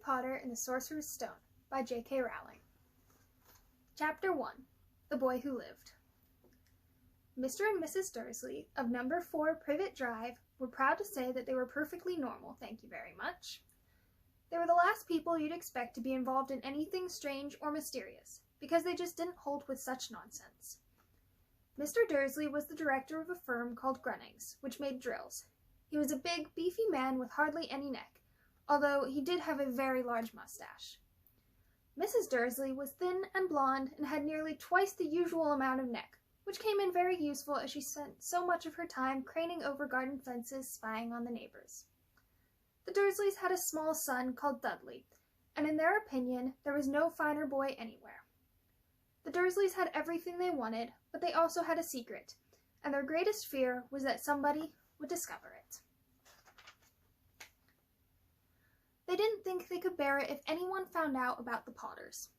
Potter and the Sorcerer's Stone by J.K. Rowling. Chapter 1. The Boy Who Lived. Mr. and Mrs. Dursley of number 4 Privet Drive were proud to say that they were perfectly normal, thank you very much. They were the last people you'd expect to be involved in anything strange or mysterious, because they just didn't hold with such nonsense. Mr. Dursley was the director of a firm called Grunnings, which made drills. He was a big, beefy man with hardly any neck, although he did have a very large mustache. Mrs. Dursley was thin and blonde and had nearly twice the usual amount of neck, which came in very useful as she spent so much of her time craning over garden fences spying on the neighbors. The Dursleys had a small son called Dudley, and in their opinion there was no finer boy anywhere. The Dursleys had everything they wanted, but they also had a secret, and their greatest fear was that somebody would discover it. They didn't think they could bear it if anyone found out about the Potters.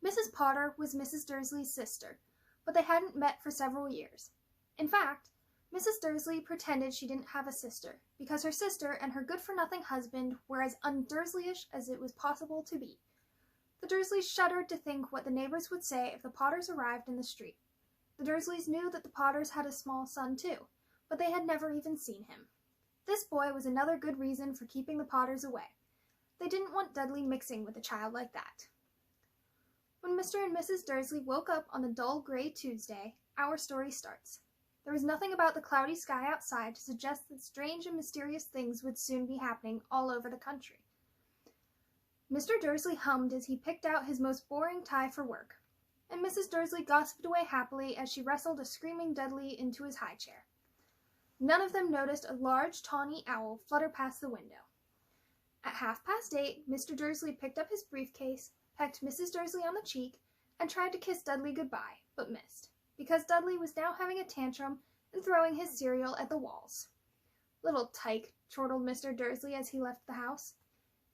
Mrs. Potter was Mrs. Dursley's sister, but they hadn't met for several years. In fact, Mrs. Dursley pretended she didn't have a sister, because her sister and her good-for-nothing husband were as un-Dursleyish as it was possible to be. The Dursleys shuddered to think what the neighbors would say if the Potters arrived in the street. The Dursleys knew that the Potters had a small son too, but they had never even seen him. This boy was another good reason for keeping the Potters away. They didn't want Dudley mixing with a child like that. When Mr. and Mrs. Dursley woke up on the dull gray Tuesday, our story starts. There was nothing about the cloudy sky outside to suggest that strange and mysterious things would soon be happening all over the country. Mr. Dursley hummed as he picked out his most boring tie for work, and Mrs. Dursley gossiped away happily as she wrestled a screaming Dudley into his high chair. None of them noticed a large tawny owl flutter past the window. At 8:30, Mr. Dursley picked up his briefcase, pecked Mrs. Dursley on the cheek, and tried to kiss Dudley goodbye, but missed, because Dudley was now having a tantrum and throwing his cereal at the walls. "Little tyke," chortled Mr. Dursley as he left the house.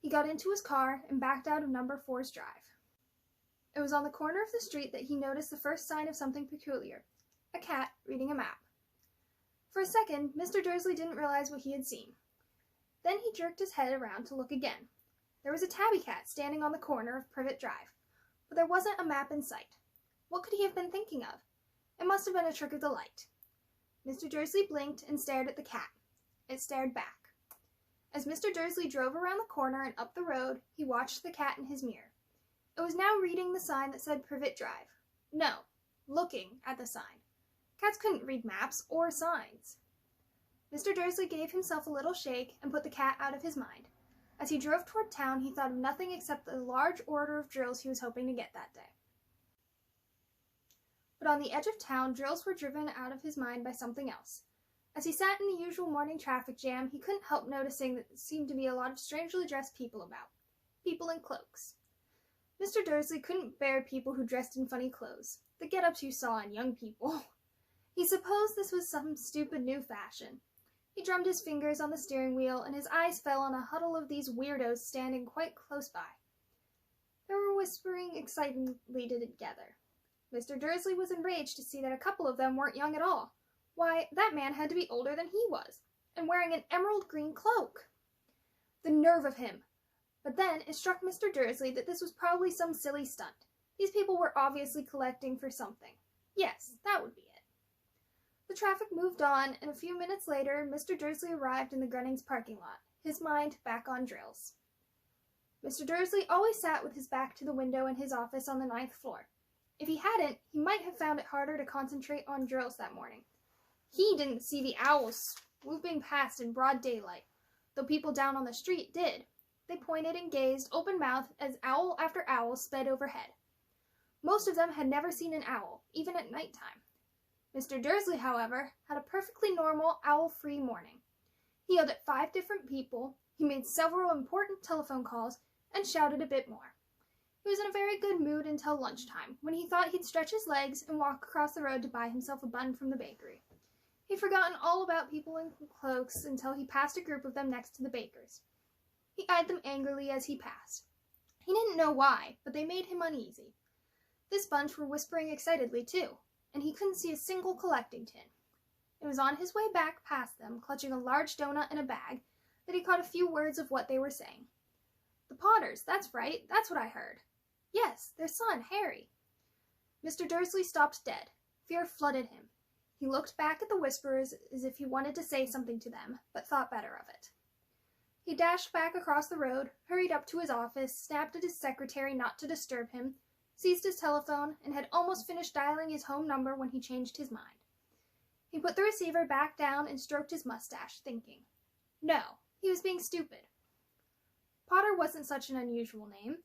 He got into his car and backed out of number 4's drive. It was on the corner of the street that he noticed the first sign of something peculiar, a cat reading a map. For a second, Mr. Dursley didn't realize what he had seen. Then he jerked his head around to look again. There was a tabby cat standing on the corner of Privet Drive, but there wasn't a map in sight. What could he have been thinking of? It must have been a trick of the light. Mr. Dursley blinked and stared at the cat. It stared back. As Mr. Dursley drove around the corner and up the road, he watched the cat in his mirror. It was now reading the sign that said Privet Drive. No, looking at the sign. Cats couldn't read maps or signs. Mr. Dursley gave himself a little shake and put the cat out of his mind. As he drove toward town, he thought of nothing except the large order of drills he was hoping to get that day. But on the edge of town, drills were driven out of his mind by something else. As he sat in the usual morning traffic jam, he couldn't help noticing that there seemed to be a lot of strangely dressed people about. People in cloaks. Mr. Dursley couldn't bear people who dressed in funny clothes, the get-ups you saw in young people. He supposed this was some stupid new fashion. He drummed his fingers on the steering wheel, and his eyes fell on a huddle of these weirdos standing quite close by. They were whispering excitedly together. Mr. Dursley was enraged to see that a couple of them weren't young at all. Why, that man had to be older than he was, and wearing an emerald green cloak. The nerve of him! But then it struck Mr. Dursley that this was probably some silly stunt. These people were obviously collecting for something. Yes, that would be it. The traffic moved on, and a few minutes later, Mr. Dursley arrived in the Grunnings parking lot, his mind back on drills. Mr. Dursley always sat with his back to the window in his office on the 9th floor. If he hadn't, he might have found it harder to concentrate on drills that morning. He didn't see the owls swooping past in broad daylight, though people down on the street did. They pointed and gazed open-mouthed as owl after owl sped overhead. Most of them had never seen an owl, even at nighttime. Mr. Dursley, however, had a perfectly normal, owl-free morning. He yelled at 5 different people, he made several important telephone calls, and shouted a bit more. He was in a very good mood until lunchtime, when he thought he'd stretch his legs and walk across the road to buy himself a bun from the bakery. He'd forgotten all about people in cloaks until he passed a group of them next to the baker's. He eyed them angrily as he passed. He didn't know why, but they made him uneasy. This bunch were whispering excitedly, too, and he couldn't see a single collecting tin. It was on his way back past them, clutching a large donut in a bag, that he caught a few words of what they were saying. The The Potters, that's right, that's what I heard. Yes, their son, Harry. Mr. Dursley stopped dead. Fear flooded him. He looked back at the whisperers as if he wanted to say something to them, but thought better of it. He dashed back across the road, hurried up to his office, snapped at his secretary not to disturb him, seized his telephone, and had almost finished dialing his home number when he changed his mind. He put the receiver back down and stroked his mustache, thinking. No, he was being stupid. Potter wasn't such an unusual name.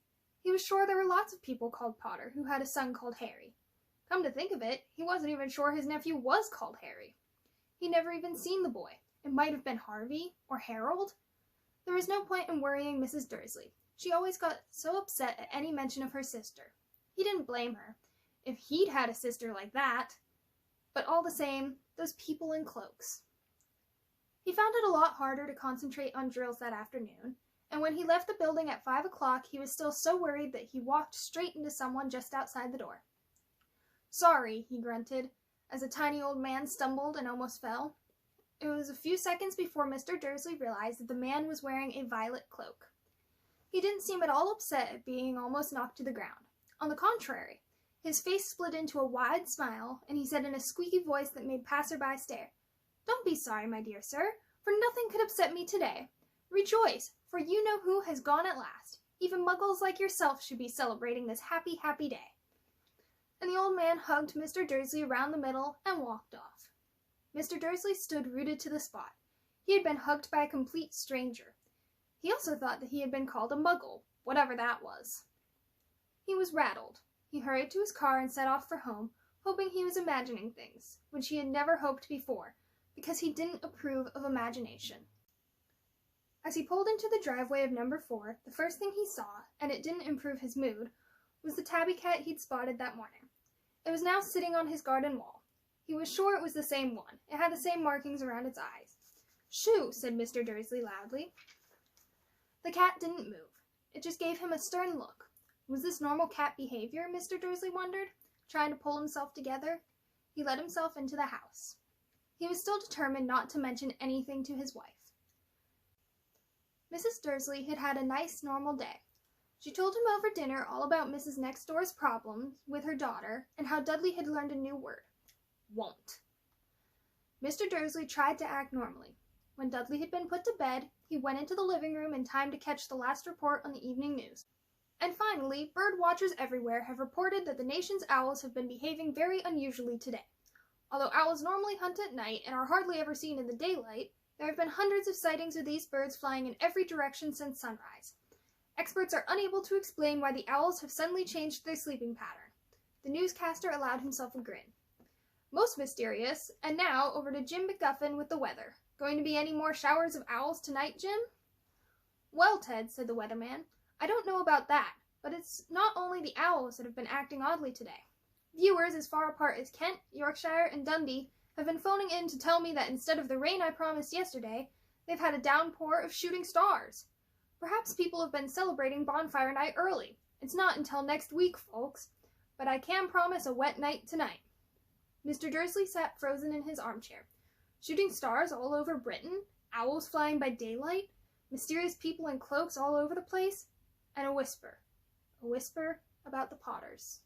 He was sure there were lots of people called Potter who had a son called Harry. Come to think of it, he wasn't even sure his nephew was called Harry. He'd never even seen the boy. It might have been Harvey or Harold. There was no point in worrying Mrs. Dursley. She always got so upset at any mention of her sister. He didn't blame her, if he'd had a sister like that. But all the same, those people in cloaks. He found it a lot harder to concentrate on drills that afternoon, and when he left the building at 5 o'clock, he was still so worried that he walked straight into someone just outside the door. Sorry, he grunted, as a tiny old man stumbled and almost fell. It was a few seconds before Mr. Dursley realized that the man was wearing a violet cloak. He didn't seem at all upset at being almost knocked to the ground. On the contrary, his face split into a wide smile, and he said in a squeaky voice that made passersby stare, Don't be sorry, my dear sir, for nothing could upset me today. Rejoice, for you know who has gone at last. Even muggles like yourself should be celebrating this happy, happy day. And the old man hugged Mr. Dursley around the middle and walked off. Mr. Dursley stood rooted to the spot. He had been hugged by a complete stranger. He also thought that he had been called a muggle, whatever that was. He was rattled. He hurried to his car and set off for home, hoping he was imagining things, which he had never hoped before, because he didn't approve of imagination. As he pulled into the driveway of number 4, the first thing he saw, and it didn't improve his mood, was the tabby cat he'd spotted that morning. It was now sitting on his garden wall. He was sure it was the same one. It had the same markings around its eyes. Shoo, said Mr. Dursley loudly. The cat didn't move. It just gave him a stern look. Was this normal cat behavior, Mr. Dursley wondered, trying to pull himself together? He let himself into the house. He was still determined not to mention anything to his wife. Mrs. Dursley had had a nice, normal day. She told him over dinner all about Mrs. Next Door's problems with her daughter and how Dudley had learned a new word. Won't. Mr. Dursley tried to act normally. When Dudley had been put to bed, he went into the living room in time to catch the last report on the evening news. And finally, bird watchers everywhere have reported that the nation's owls have been behaving very unusually today. Although owls normally hunt at night and are hardly ever seen in the daylight, there have been hundreds of sightings of these birds flying in every direction since sunrise. Experts are unable to explain why the owls have suddenly changed their sleeping pattern. The newscaster allowed himself a grin. Most mysterious, and now over to Jim McGuffin with the weather. Going to be any more showers of owls tonight, Jim? Well, Ted, said the weatherman, I don't know about that, but it's not only the owls that have been acting oddly today. Viewers as far apart as Kent, Yorkshire, and Dundee have been phoning in to tell me that instead of the rain I promised yesterday, they've had a downpour of shooting stars. Perhaps people have been celebrating bonfire night early. It's not until next week, folks, but I can promise a wet night tonight. Mr. Dursley sat frozen in his armchair. Shooting stars all over Britain, owls flying by daylight, mysterious people in cloaks all over the place, and a whisper about the Potters.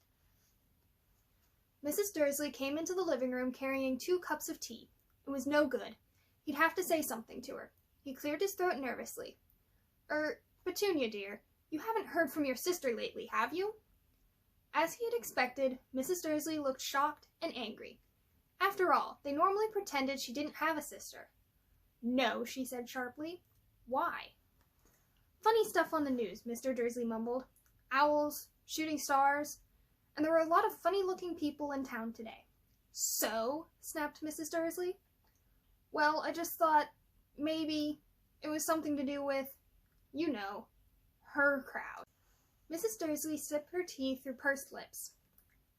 Mrs. Dursley came into the living room carrying 2 cups of tea. It was no good. He'd have to say something to her. He cleared his throat nervously. Petunia, dear, you haven't heard from your sister lately, have you? As he had expected, Mrs. Dursley looked shocked and angry. After all, they normally pretended she didn't have a sister. No, she said sharply. Why? Funny stuff on the news, Mr. Dursley mumbled. Owls, shooting stars, and there were a lot of funny-looking people in town today. So? Snapped Mrs. Dursley. Well, I just thought maybe it was something to do with, you know, her crowd. Mrs. Dursley sipped her tea through pursed lips.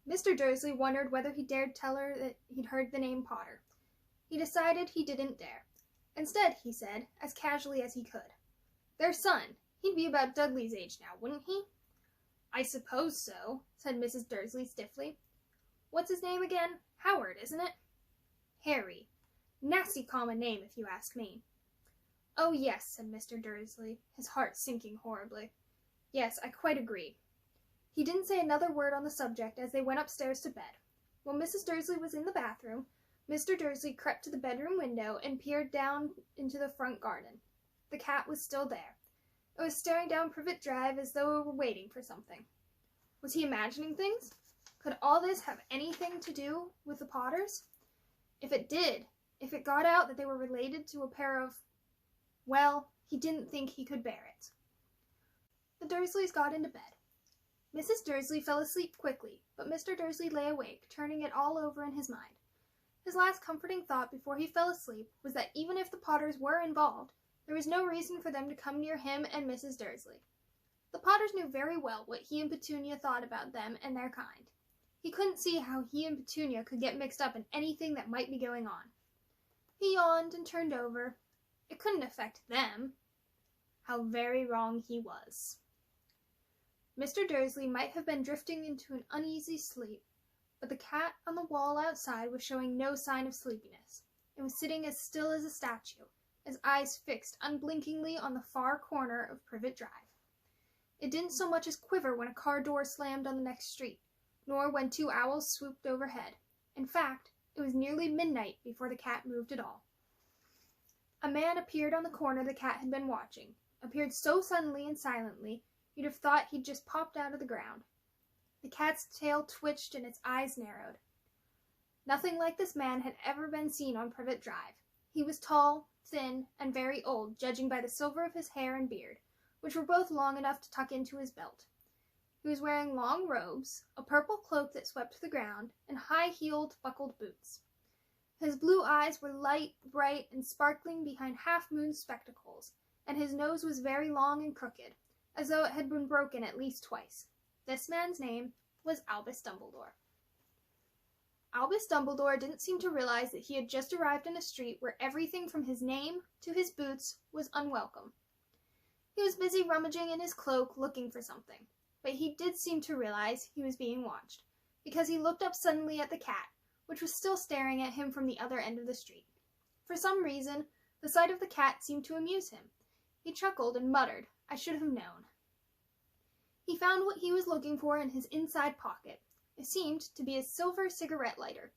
Mr. Dursley wondered whether he dared tell her that he'd heard the name Potter. He decided he didn't dare. Instead, he said, as casually as he could, their son. He'd be about Dudley's age now, wouldn't he? I suppose so, said Mrs. Dursley stiffly. What's his name again? Howard, isn't it? Harry. Nasty common name, if you ask me. Oh, yes, said Mr. Dursley, his heart sinking horribly. Yes, I quite agree. He didn't say another word on the subject as they went upstairs to bed. While Mrs. Dursley was in the bathroom, Mr. Dursley crept to the bedroom window and peered down into the front garden. The cat was still there. It was staring down Privet Drive as though it were waiting for something. Was he imagining things? Could all this have anything to do with the Potters? If it did, if it got out that they were related to a pair of... Well, he didn't think he could bear it. The Dursleys got into bed. Mrs. Dursley fell asleep quickly, but Mr. Dursley lay awake, turning it all over in his mind. His last comforting thought before he fell asleep was that even if the Potters were involved, there was no reason for them to come near him and Mrs. Dursley. The Potters knew very well what he and Petunia thought about them and their kind. He couldn't see how he and Petunia could get mixed up in anything that might be going on. He yawned and turned over. It couldn't affect them. How very wrong he was. Mr. Dursley might have been drifting into an uneasy sleep, but the cat on the wall outside was showing no sign of sleepiness. It was sitting as still as a statue, its eyes fixed unblinkingly on the far corner of Privet Drive. It didn't so much as quiver when a car door slammed on the next street, nor when two owls swooped overhead. In fact, it was nearly midnight before the cat moved at all. A man appeared on the corner the cat had been watching, appeared so suddenly and silently, you'd have thought he'd just popped out of the ground. The cat's tail twitched and its eyes narrowed. Nothing like this man had ever been seen on Privet Drive. He was tall, thin, and very old, judging by the silver of his hair and beard, which were both long enough to tuck into his belt. He was wearing long robes, a purple cloak that swept to the ground, and high-heeled, buckled boots. His blue eyes were light, bright, and sparkling behind half-moon spectacles, and his nose was very long and crooked, as though it had been broken at least twice. This man's name was Albus Dumbledore. Albus Dumbledore didn't seem to realize that he had just arrived in a street where everything from his name to his boots was unwelcome. He was busy rummaging in his cloak looking for something, but he did seem to realize he was being watched, because he looked up suddenly at the cat, which was still staring at him from the other end of the street. For some reason, the sight of the cat seemed to amuse him. He chuckled and muttered, "I should have known." He found what he was looking for in his inside pocket. It seemed to be a silver cigarette lighter.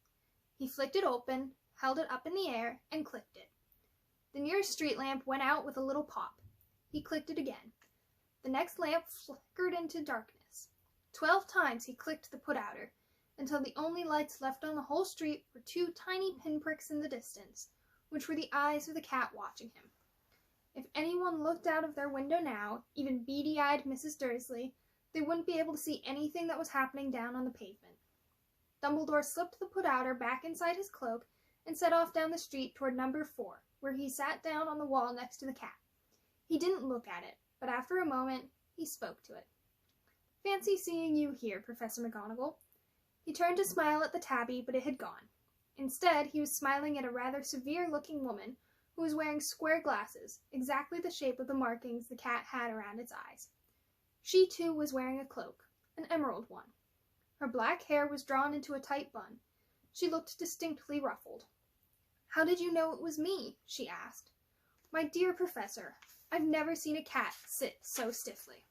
He flicked it open, held it up in the air, and clicked it. The nearest street lamp went out with a little pop. He clicked it again. The next lamp flickered into darkness. 12 times he clicked the put-outer, until the only lights left on the whole street were 2 tiny pinpricks in the distance, which were the eyes of the cat watching him. If anyone looked out of their window now, even beady-eyed Mrs. Dursley, they wouldn't be able to see anything that was happening down on the pavement. Dumbledore slipped the put-outer back inside his cloak and set off down the street toward number 4, where he sat down on the wall next to the cat. He didn't look at it, but after a moment, he spoke to it. "Fancy seeing you here, Professor McGonagall." He turned to smile at the tabby, but it had gone. Instead, he was smiling at a rather severe-looking woman who was wearing square glasses, exactly the shape of the markings the cat had around its eyes. She, too, was wearing a cloak, an emerald one. Her black hair was drawn into a tight bun. She looked distinctly ruffled. "How did you know it was me?" she asked. "My dear Professor, I've never seen a cat sit so stiffly."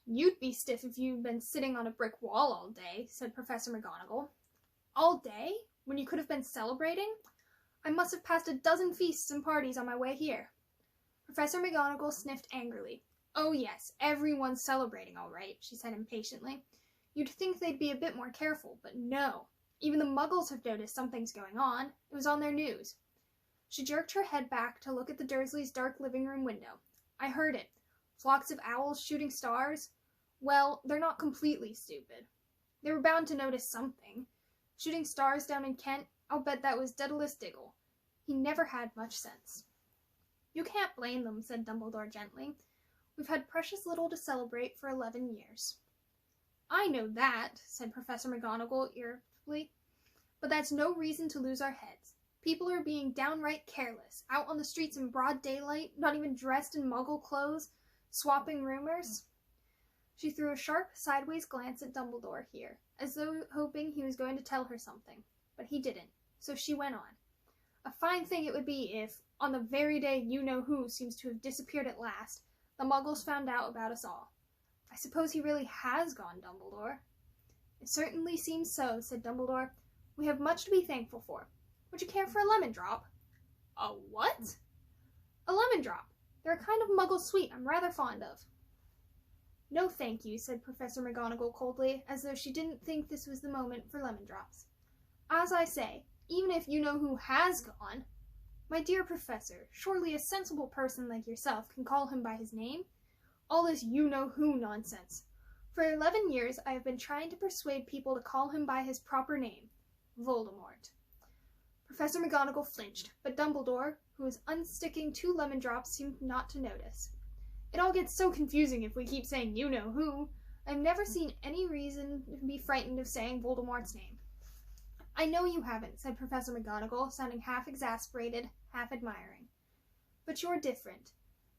"You'd be stiff if you'd been sitting on a brick wall all day," said Professor McGonagall. "All day? When you could have been celebrating? I must have passed a dozen feasts and parties on my way here." Professor McGonagall sniffed angrily. "Oh yes, everyone's celebrating all right," she said impatiently. "You'd think they'd be a bit more careful, but no. Even the Muggles have noticed something's going on. It was on their news." She jerked her head back to look at the Dursleys' dark living room window. "I heard it. Flocks of owls shooting stars? Well, they're not completely stupid. They were bound to notice something. Shooting stars down in Kent, I'll bet that was Daedalus Diggle. He never had much sense." "You can't blame them," said Dumbledore gently. "We've had precious little to celebrate for 11 years. "I know that," said Professor McGonagall irritably, "but that's no reason to lose our heads. People are being downright careless, out on the streets in broad daylight, not even dressed in Muggle clothes, swapping rumors." She threw a sharp, sideways glance at Dumbledore here, as though hoping he was going to tell her something, but he didn't, so she went on. "A fine thing it would be if, on the very day you-know-who seems to have disappeared at last, The Muggles found out about us all. I suppose he really has gone, Dumbledore. It certainly seems so, said Dumbledore. We have much to be thankful for. Would you care for a lemon drop? A what? A lemon drop. They're a kind of Muggle sweet I'm rather fond of. No, thank you, said Professor McGonagall coldly, as though she didn't think this was the moment for lemon drops. As I say, even if you know who has gone. My dear Professor, surely a sensible person like yourself can call him by his name? All this you-know-who nonsense. For 11 years I have been trying to persuade people to call him by his proper name, Voldemort. Professor McGonagall flinched, but Dumbledore, who was unsticking 2 lemon drops, seemed not to notice. It all gets so confusing if we keep saying you-know-who. I've never seen any reason to be frightened of saying Voldemort's name. I know you haven't, said Professor McGonagall, sounding half exasperated, half admiring. But you're different.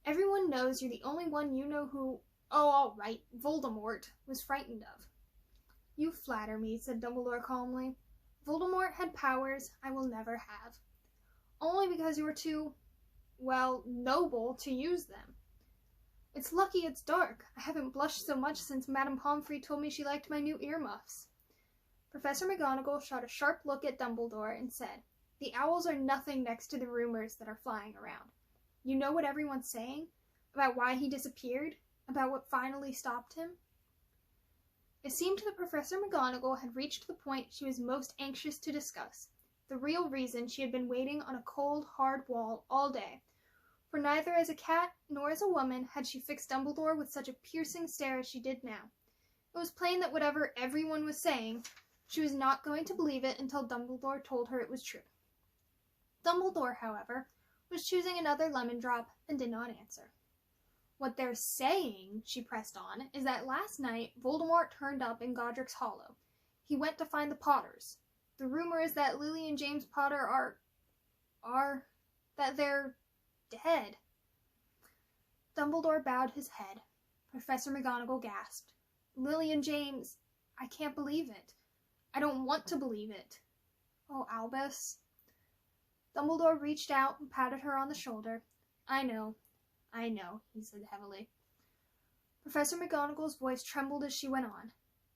Everyone knows you're the only one you know who, oh, all right, Voldemort, was frightened of. You flatter me, said Dumbledore calmly. Voldemort had powers I will never have. Only because you were too, well, noble to use them. It's lucky it's dark. I haven't blushed so much since Madame Pomfrey told me she liked my new earmuffs. Professor McGonagall shot a sharp look at Dumbledore and said, The owls are nothing next to the rumors that are flying around. You know what everyone's saying? About why he disappeared? About what finally stopped him? It seemed that Professor McGonagall had reached the point she was most anxious to discuss, the real reason she had been waiting on a cold, hard wall all day, for neither as a cat nor as a woman had she fixed Dumbledore with such a piercing stare as she did now. It was plain that whatever everyone was saying, she was not going to believe it until Dumbledore told her it was true. Dumbledore, however, was choosing another lemon drop and did not answer. What they're saying, she pressed on, is that last night Voldemort turned up in Godric's Hollow. He went to find the Potters. The rumor is that Lily and James Potter that they're dead. Dumbledore bowed his head. Professor McGonagall gasped. Lily and James, I can't believe it. I don't want to believe it. Oh, Albus. Dumbledore reached out and patted her on the shoulder. I know, he said heavily. Professor McGonagall's voice trembled as she went on.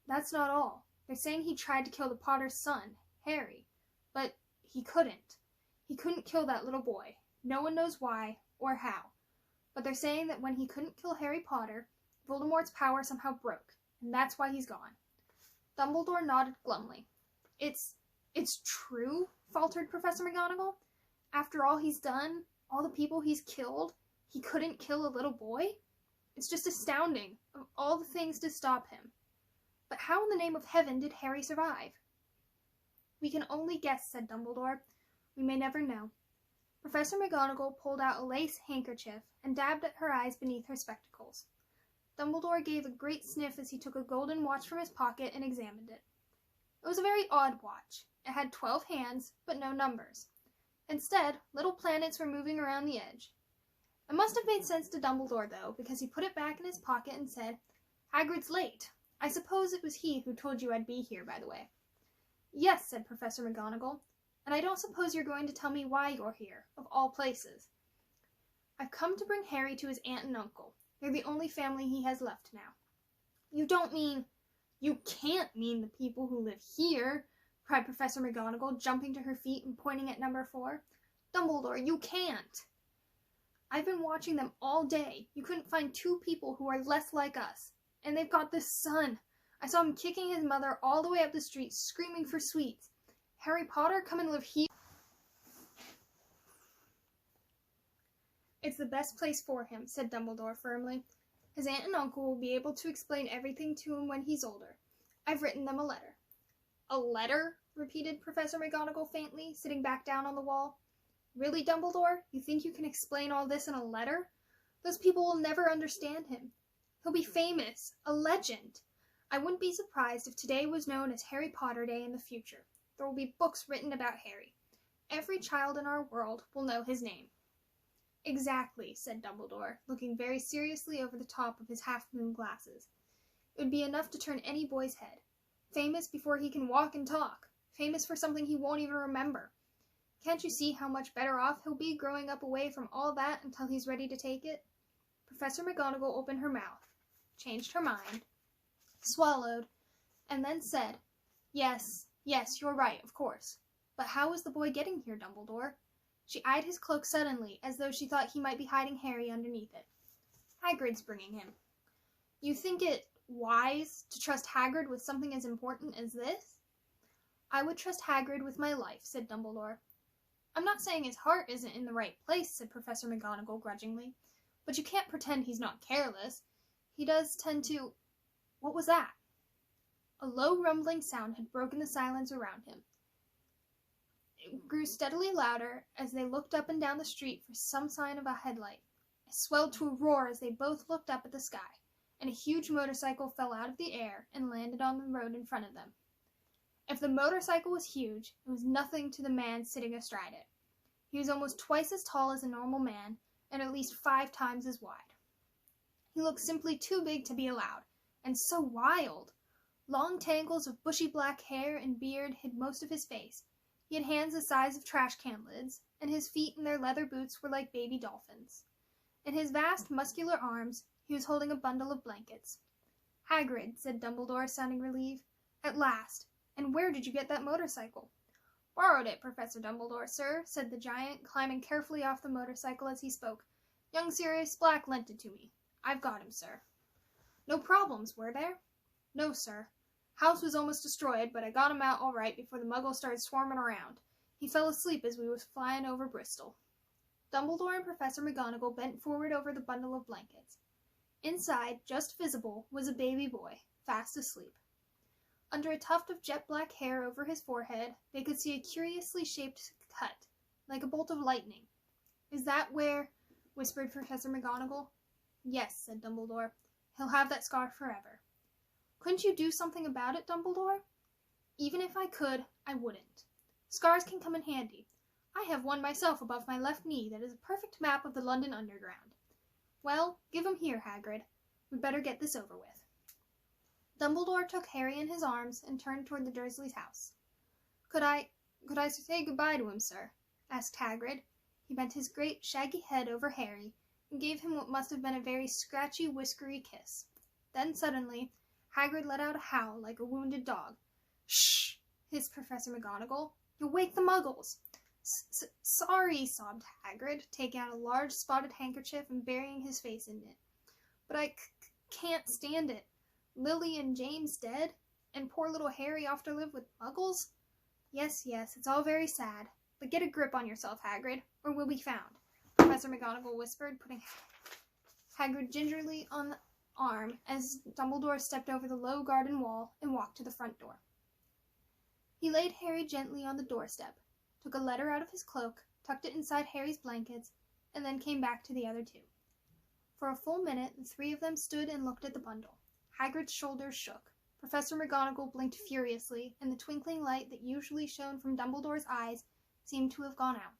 That's not all. They're saying he tried to kill the Potter's son, Harry. But he couldn't. He couldn't kill that little boy. No one knows why or how. But they're saying that when he couldn't kill Harry Potter, Voldemort's power somehow broke, and that's why he's gone. Dumbledore nodded glumly. It's true, faltered Professor McGonagall. After all he's done, all the people he's killed, he couldn't kill a little boy? It's just astounding, of all the things to stop him. But how in the name of heaven did Harry survive? We can only guess, said Dumbledore. We may never know. Professor McGonagall pulled out a lace handkerchief and dabbed at her eyes beneath her spectacles. Dumbledore gave a great sniff as he took a golden watch from his pocket and examined it. It was a very odd watch. It had 12 hands, but no numbers. Instead, little planets were moving around the edge. It must have made sense to Dumbledore, though, because he put it back in his pocket and said, Hagrid's late. I suppose it was he who told you I'd be here, by the way. Yes, said Professor McGonagall, and I don't suppose you're going to tell me why you're here, of all places. I've come to bring Harry to his aunt and uncle. They're the only family he has left now. You can't mean the people who live here, cried Professor McGonagall, jumping to her feet and pointing at number 4. Dumbledore, you can't. I've been watching them all day. You couldn't find 2 people who are less like us. And they've got this son. I saw him kicking his mother all the way up the street, screaming for sweets. Harry Potter, come and live here. It's the best place for him, said Dumbledore firmly. His aunt and uncle will be able to explain everything to him when he's older. I've written them a letter. A letter? Repeated Professor McGonagall faintly, sitting back down on the wall. Really, Dumbledore? You think you can explain all this in a letter? Those people will never understand him. He'll be famous, a legend. I wouldn't be surprised if today was known as Harry Potter Day in the future. There will be books written about Harry. Every child in our world will know his name. Exactly, said Dumbledore, looking very seriously over the top of his half-moon glasses. It would be enough to turn any boy's head. Famous before he can walk and talk. Famous for something he won't even remember. Can't you see how much better off he'll be growing up away from all that until he's ready to take it? Professor McGonagall opened her mouth, changed her mind, swallowed, and then said, Yes, you're right, of course. But how is the boy getting here, Dumbledore? She eyed his cloak suddenly, as though she thought he might be hiding Harry underneath it. Hagrid's bringing him. You think it wise to trust Hagrid with something as important as this? I would trust Hagrid with my life, said Dumbledore. I'm not saying his heart isn't in the right place, said Professor McGonagall grudgingly, but you can't pretend he's not careless. He does tend to... What was that? A low rumbling sound had broken the silence around him. It grew steadily louder as they looked up and down the street for some sign of a headlight. It swelled to a roar as they both looked up at the sky, and a huge motorcycle fell out of the air and landed on the road in front of them. If the motorcycle was huge, it was nothing to the man sitting astride it. He was almost twice as tall as a normal man, and at least 5 times as wide. He looked simply too big to be allowed, and so wild. Long tangles of bushy black hair and beard hid most of his face. He had hands the size of trash can lids, and his feet in their leather boots were like baby dolphins. In his vast, muscular arms, he was holding a bundle of blankets. Hagrid, said Dumbledore, sounding relieved. At last. And where did you get that motorcycle? Borrowed it, Professor Dumbledore, sir, said the giant, climbing carefully off the motorcycle as he spoke. Young Sirius Black lent it to me. I've got him, sir. No problems, were there? No, sir. House was almost destroyed, but I got him out all right before the muggles started swarming around. He fell asleep as we was flying over Bristol. Dumbledore and Professor McGonagall bent forward over the bundle of blankets. Inside, just visible, was a baby boy, fast asleep. Under a tuft of jet-black hair over his forehead, they could see a curiously shaped cut, like a bolt of lightning. Is that where... whispered Professor McGonagall. Yes, said Dumbledore. He'll have that scar forever. Couldn't you do something about it, Dumbledore? Even if I could, I wouldn't. Scars can come in handy. I have one myself above my left knee that is a perfect map of the London Underground. Well, give him here, Hagrid. We'd better get this over with. Dumbledore took Harry in his arms and turned toward the Dursleys' house. Could I say goodbye to him, sir? Asked Hagrid. He bent his great, shaggy head over Harry and gave him what must have been a very scratchy, whiskery kiss. Then suddenly, Hagrid let out a howl like a wounded dog. Shh! Hissed Professor McGonagall. You'll wake the muggles. Sorry, sobbed Hagrid, taking out a large spotted handkerchief and burying his face in it. But I can't stand it. Lily and James dead, and poor little Harry off to live with muggles? Yes, it's all very sad. But get a grip on yourself, Hagrid, or we'll be found, Professor McGonagall whispered, putting Hagrid gingerly on the arm as Dumbledore stepped over the low garden wall and walked to the front door. He laid Harry gently on the doorstep, took a letter out of his cloak, tucked it inside Harry's blankets, and then came back to the other two. For a full minute, the 3 of them stood and looked at the bundle. Hagrid's shoulders shook. Professor McGonagall blinked furiously, and the twinkling light that usually shone from Dumbledore's eyes seemed to have gone out.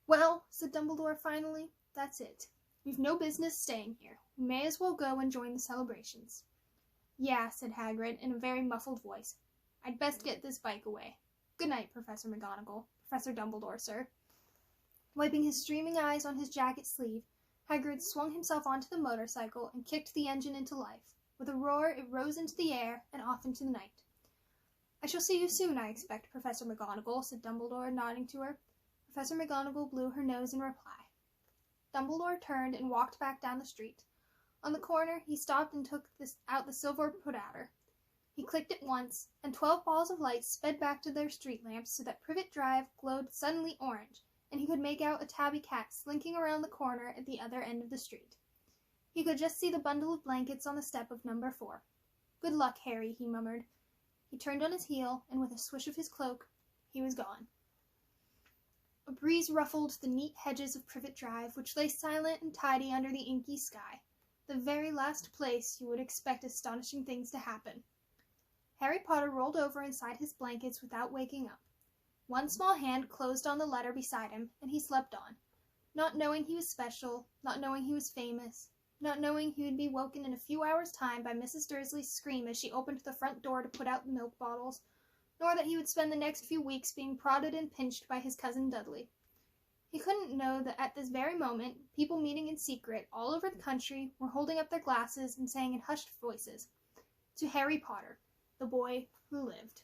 Well, said Dumbledore finally, that's it. We've no business staying here. We may as well go and join the celebrations. Yeah, said Hagrid in a very muffled voice. I'd best get this bike away. Good night, Professor McGonagall. Professor Dumbledore, sir. Wiping his streaming eyes on his jacket sleeve, Hagrid swung himself onto the motorcycle and kicked the engine into life. With a roar, it rose into the air and off into the night. I shall see you soon, I expect, Professor McGonagall, said Dumbledore, nodding to her. Professor McGonagall blew her nose in reply. Dumbledore turned and walked back down the street. On the corner, he stopped and took out the silver put-outer. He clicked it once, and 12 balls of light sped back to their street lamps so that Privet Drive glowed suddenly orange, and he could make out a tabby cat slinking around the corner at the other end of the street. He could just see the bundle of blankets on the step of number 4. Good luck, Harry, he murmured. He turned on his heel, and with a swish of his cloak, he was gone. A breeze ruffled the neat hedges of Privet Drive, which lay silent and tidy under the inky sky, the very last place you would expect astonishing things to happen. Harry Potter rolled over inside his blankets without waking up. One small hand closed on the letter beside him, and he slept on, not knowing he was special, not knowing he was famous, not knowing he would be woken in a few hours' time by Mrs. Dursley's scream as she opened the front door to put out the milk bottles, nor that he would spend the next few weeks being prodded and pinched by his cousin Dudley. He couldn't know that at this very moment, people meeting in secret all over the country were holding up their glasses and saying in hushed voices, "To Harry Potter, the boy who lived."